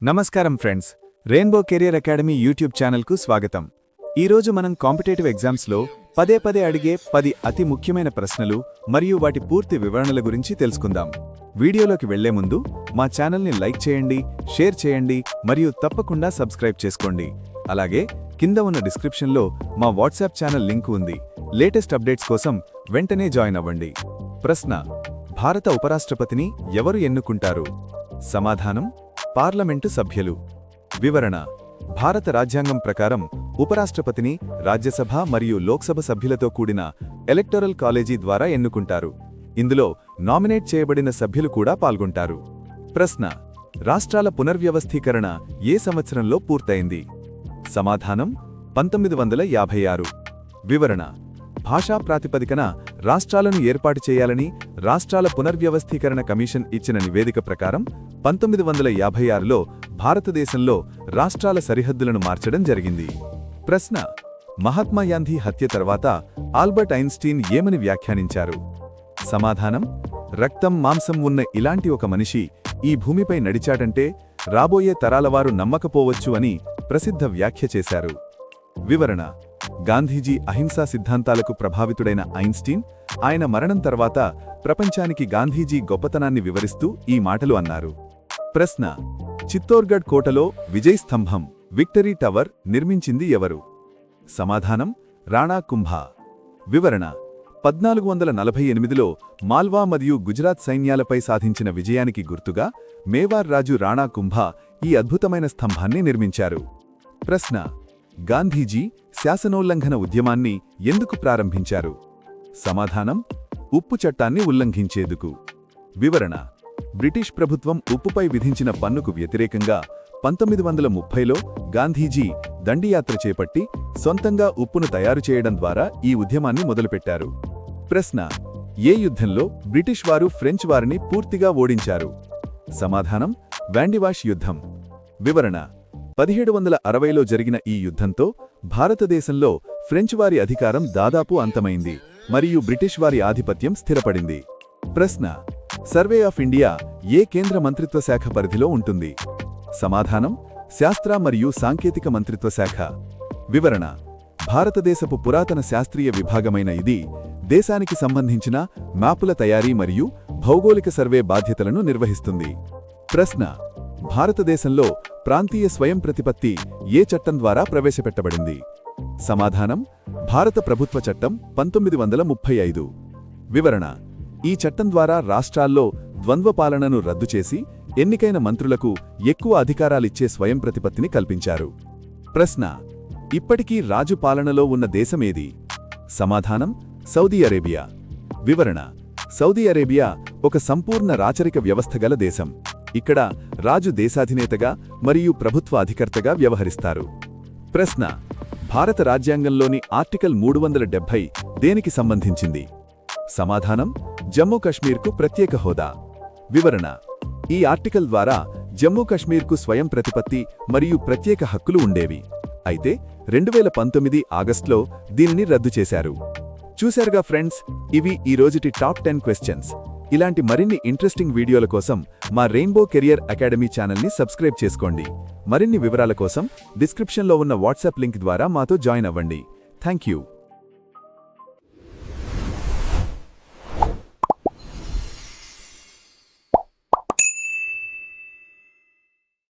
నమస్కారం friends, rainbow career academy YouTube ఛానల్కు స్వాగతం. ఈరోజు మనం కాంపిటేటివ్ ఎగ్జామ్స్లో పదే అడిగే 10 అతి ముఖ్యమైన ప్రశ్నలు మరియు వాటి పూర్తి వివరణల గురించి తెలుసుకుందాం. వీడియోలోకి వెళ్లే ముందు మా ఛానల్ని లైక్ చేయండి, షేర్ చేయండి మరియు తప్పకుండా సబ్స్క్రైబ్ చేసుకోండి. అలాగే కింద ఉన్న డిస్క్రిప్షన్లో మా వాట్సాప్ ఛానల్ లింక్ ఉంది. లేటెస్ట్ అప్డేట్స్ కోసం వెంటనే జాయిన్ అవ్వండి. ప్రశ్న: భారత ఉపరాష్ట్రపతిని ఎవరు ఎన్నుకుంటారు? సమాధానం: పార్లమెంటు సభ్యులు. వివరణ: భారత రాజ్యాంగం ప్రకారం ఉపరాష్ట్రపతిని రాజ్యసభ మరియు లోక్సభ సభ్యులతో కూడిన ఎలక్టోరల్ కాలేజీ ద్వారా ఎన్నుకుంటారు. ఇందులో నామినేట్ చేయబడిన సభ్యులు కూడా పాల్గొంటారు. ప్రశ్న: రాష్ట్రాల పునర్వ్యవస్థీకరణ ఏ సంవత్సరంలో పూర్తయింది? సమాధానం: 1956. వివరణ: భాషా ప్రాతిపదికన రాష్ట్రాలను ఏర్పాటు చేయాలని రాష్ట్రాల పునర్వ్యవస్థీకరణ కమిషన్ ఇచ్చిన నివేదిక ప్రకారం 1956లో భారతదేశంలో రాష్ట్రాల సరిహద్దులను మార్చడం జరిగింది. ప్రశ్న: మహాత్మా గాంధీ హత్య తర్వాత ఆల్బర్ట్ ఐన్స్టీన్ ఏమని వ్యాఖ్యానించారు? సమాధానం: రక్తం మాంసం ఉన్న ఇలాంటి ఒక మనిషి ఈ భూమిపై నడిచాడంటే రాబోయే తరాలవారు నమ్మకపోవచ్చు అని ప్రసిద్ధ వ్యాఖ్య చేశారు. వివరణ: గాంధీజీ అహింసా సిద్ధాంతాలకు ప్రభావితుడైన ఐన్స్టీన్ ఆయన మరణం తర్వాత ప్రపంచానికి గాంధీజీ గొప్పతనాన్ని వివరిస్తూ ఈ మాటలు అన్నారు. ప్రశ్న: చిత్తోర్గఢ్ కోటలో విజయ్ స్తంభం విక్టరీ టవర్ నిర్మించింది ఎవరు? సమాధానం: రాణా కుంభా. వివరణ: 1448లో మాల్వా మరియు గుజరాత్ సైన్యాలపై సాధించిన విజయానికి గుర్తుగా మేవార్ రాజు రాణా కుంభా ఈ అద్భుతమైన స్తంభాన్ని నిర్మించారు. ప్రశ్న: గాంధీజీ శాసనోల్లంఘన ఉద్యమాన్ని ఎందుకు ప్రారంభించారు? సమాధానం: ఉప్పు చట్టాన్ని ఉల్లంఘించేందుకు. వివరణ: బ్రిటిష్ ప్రభుత్వం ఉప్పుపై విధించిన పన్నుకు వ్యతిరేకంగా 1930లో గాంధీజీ దండియాత్ర చేపట్టి సొంతంగా ఉప్పును తయారు చేయడం ద్వారా ఈ ఉద్యమాన్ని మొదలుపెట్టారు. ప్రశ్న: ఏ యుద్ధంలో బ్రిటిష్ వారు ఫ్రెంచ్ వారిని పూర్తిగా ఓడించారు? సమాధానం: వాండివాష్ యుద్ధం. వివరణ: 1760లో జరిగిన ఈ యుద్ధంతో భారతదేశంలో ఫ్రెంచ్ వారి అధికారం దాదాపు అంతమైంది మరియు బ్రిటిష్ వారి ఆధిపత్యం స్థిరపడింది. ప్రశ్న: సర్వే ఆఫ్ ఇండియా ఏ కేంద్ర మంత్రిత్వ శాఖ పరిధిలో ఉంటుంది? సమాధానం: శాస్త్ర మరియు సాంకేతిక మంత్రిత్వ శాఖ. వివరణ: భారతదేశపు పురాతన శాస్త్రీయ విభాగమైన ఇది దేశానికి సంబంధించిన మ్యాపుల తయారీ మరియు భౌగోళిక సర్వే బాధ్యతలను నిర్వహిస్తుంది. ప్రశ్న: భారతదేశంలో ప్రాంతీయ స్వయం ప్రతిపత్తి ఏ చట్టం ద్వారా ప్రవేశపెట్టబడింది? సమాధానం: భారత ప్రభుత్వ చట్టం 1935. వివరణ: ఈ చట్టం ద్వారా రాష్ట్రాల్లో ద్వంద్వ పాలనను రద్దు చేసి ఎన్నికైన మంత్రులకు ఎక్కువ అధికారాలిచ్చే స్వయం ప్రతిపత్తిని కల్పించారు. ప్రశ్న: ఇప్పటికీ రాజు పాలనలో ఉన్న దేశమేది? సమాధానం: సౌదీ అరేబియా. వివరణ: సౌదీ అరేబియా ఒక సంపూర్ణ రాచరిక వ్యవస్థ గల దేశం. ఇక్కడ రాజు దేశాధినేతగా మరియు ప్రభుత్వ అధికర్తగా వ్యవహరిస్తారు. ప్రశ్న: భారత రాజ్యాంగంలోని ఆర్టికల్ 370 దేనికి సంబంధించింది? సమాధానం: జమ్మూ కశ్మీర్కు ప్రత్యేక హోదా. వివరణ: ఈ ఆర్టికల్ ద్వారా జమ్మూ కశ్మీర్కు స్వయం ప్రతిపత్తి మరియు ప్రత్యేక హక్కులు ఉండేవి. అయితే 2019 ఆగస్టులో దీనిని రద్దు చేశారు. చూశారుగా ఫ్రెండ్స్, ఇవి ఈ రోజుటి టాప్ 10 క్వశ్చన్స్. ఇలాంటి మరిన్ని ఇంట్రెస్టింగ్ వీడియోల కోసం మా రెయిన్బో కెరియర్ అకాడమీ ఛానల్ని సబ్స్క్రైబ్ చేసుకోండి. మరిన్ని వివరాల కోసం డిస్క్రిప్షన్లో ఉన్న వాట్సాప్ లింక్ ద్వారా మాతో జాయిన్ అవ్వండి. Thank you.